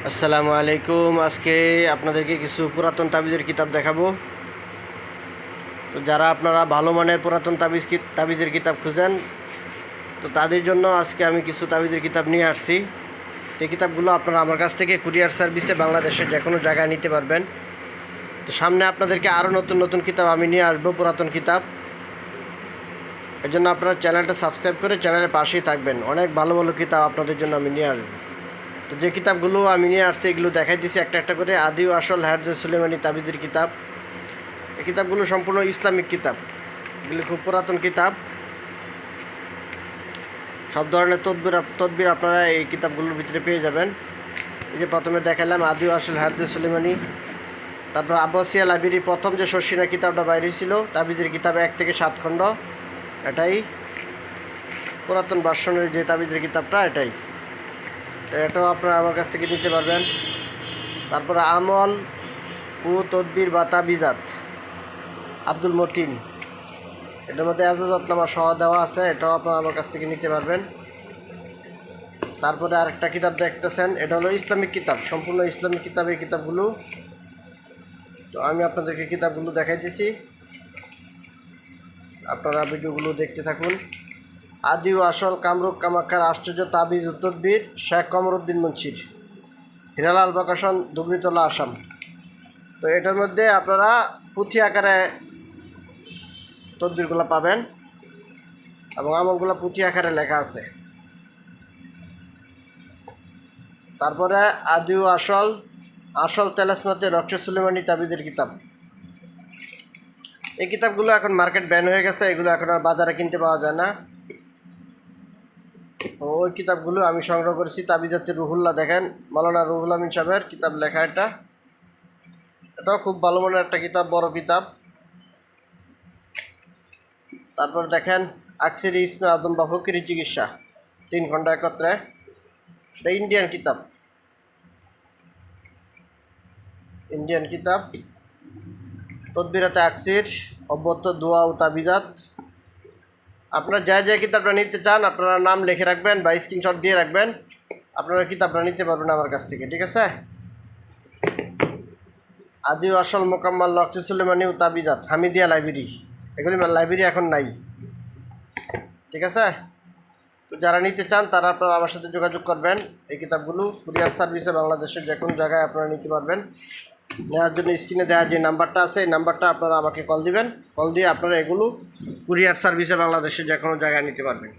আসসালামু আলাইকুম। আজকে আপনাদেরকে কিছু পুরাতন তাবিজের কিতাব দেখাবো। তো যারা আপনারা ভালো মানের পুরাতন তাবিজের কিতাব খুঁজেন, তো তাদের জন্য আজকে আমি কিছু তাবিজের কিতাব নিয়ে আসছি। এই কিতাবগুলো আপনারা আমার কাছ থেকে কুরিয়ার সার্ভিসে বাংলাদেশের যে কোনো জায়গায় নিতে পারবেন। তো সামনে আপনাদেরকে আরও নতুন নতুন কিতাব আমি নিয়ে আসবো, পুরাতন কিতাব। এর জন্য আপনারা চ্যানেলটা সাবস্ক্রাইব করে চ্যানেলের পাশেই থাকবেন। অনেক ভালো ভালো কিতাব আপনাদের জন্য আমি নিয়ে আসবো। তো যে কিতাবগুলো আমি নিয়ে আসছি এগুলো দেখাই দিচ্ছি একটা একটা করে। আদি ও আসল হার্জে সুলেমানি তাবিজের কিতাব। এই কিতাবগুলো সম্পূর্ণ ইসলামিক কিতাব। এগুলো খুব পুরাতন কিতাব। সব ধরনের তদবির আপনারা এই কিতাবগুলোর ভিতরে পেয়ে যাবেন। এই যে প্রথমে দেখালাম আদি ও আসল হার্জে সুলেমানি। তারপর আব্বাসিয়া লাইব্রেরির প্রথম যে শর্ষিনা কিতাবটা বাইরে ছিল তাবিজের কিতাব 1 থেকে 7 খণ্ড, এটাই পুরাতন ভার্সনের যে তাবিজের কিতাবটা এটাই। এটাও আপনারা আমার কাছ থেকে নিতে পারবেন। তারপরে আমল ও তদবির বা তাবিজাত আব্দুল মতিন, এটার মধ্যে এজাজতনামা সহ দেওয়া আছে, এটাও আপনারা আমার কাছ থেকে নিতে পারবেন। তারপরে আরেকটা কিতাব দেখতেছেন, এটা হলো ইসলামিক কিতাব, সম্পূর্ণ ইসলামিক কিতাব এই কিতাবগুলো। তো আমি আপনাদেরকে কিতাবগুলো দেখাইতেছি, আপনারা ভিডিওগুলো দেখতে থাকুন। আদি ও আসল কামরূপ কামাখ্যার আশ্চর্য তাবিজ ও তদবির, শেখ কমরউদ্দিন মুন্সির, হিরালাল প্রকাশন, ধুবড়ীতলা, আসাম। তো এটার মধ্যে আপনারা পুঁথি আকারে তদবিরগুলো পাবেন এবং আমলগুলো পুঁথি আকারে লেখা আছে। তারপরে আদি ও আসল তেলাসমাতে রক্স সুলেমানি তাবিজের কিতাব। এই কিতাবগুলো এখন মার্কেট ব্যান হয়ে গেছে, এগুলো এখন আর বাজারে কিনতে পাওয়া যায় না। তো ওই কিতাবগুলো আমি সংগ্রহ করেছি। তাবিজাতে রুহুল্লাহ, দেখেন মাওলানা রুহুল আমিন সাহেবের কিতাব লেখা এটাও খুব ভালো মানের একটা কিতাব, বড় কিতাব। তারপর দেখেন আকসিরি ইসমে আজম বা ফকিরি চিকিৎসা, 3 খণ্ড একত্রে, এটা ইন্ডিয়ান কিতাব। তদবিরাতে আকসির, অব্যত দোয়া ও তাবিজাত। আপনারা যে কিতাবটা নিতে চান আপনারা নাম লিখে রাখবেন বা স্ক্রিনশট দিয়ে রাখবেন, আপনারা কিতাবটা নিতে পারবেন আমার কাছ থেকে, ঠিক আছে। আদি ও আসল মোকাম্মাল রক্স সুলেমানি ও তাবিজাত, হামিদিয়া লাইব্রেরি। এগুলি লাইব্রেরি এখন নাই, ঠিক আছে। তো যারা নিতে চান তারা আপনারা আমার সাথে যোগাযোগ করবেন। এই কিতাবগুলো কুরিয়ার সার্ভিসে বাংলাদেশের যে কোনো জায়গায় আপনারা নিতে পারবেন। নেওয়ার জন্য স্ক্রিনে দেওয়া যে নাম্বারটা আছে এই নাম্বারটা আপনারা আমাকে কল দিবেন। কল দিয়ে আপনারা এগুলো কুরিয়ার সার্ভিসে বাংলাদেশের যে কোনো জায়গায় নিতে পারবেন।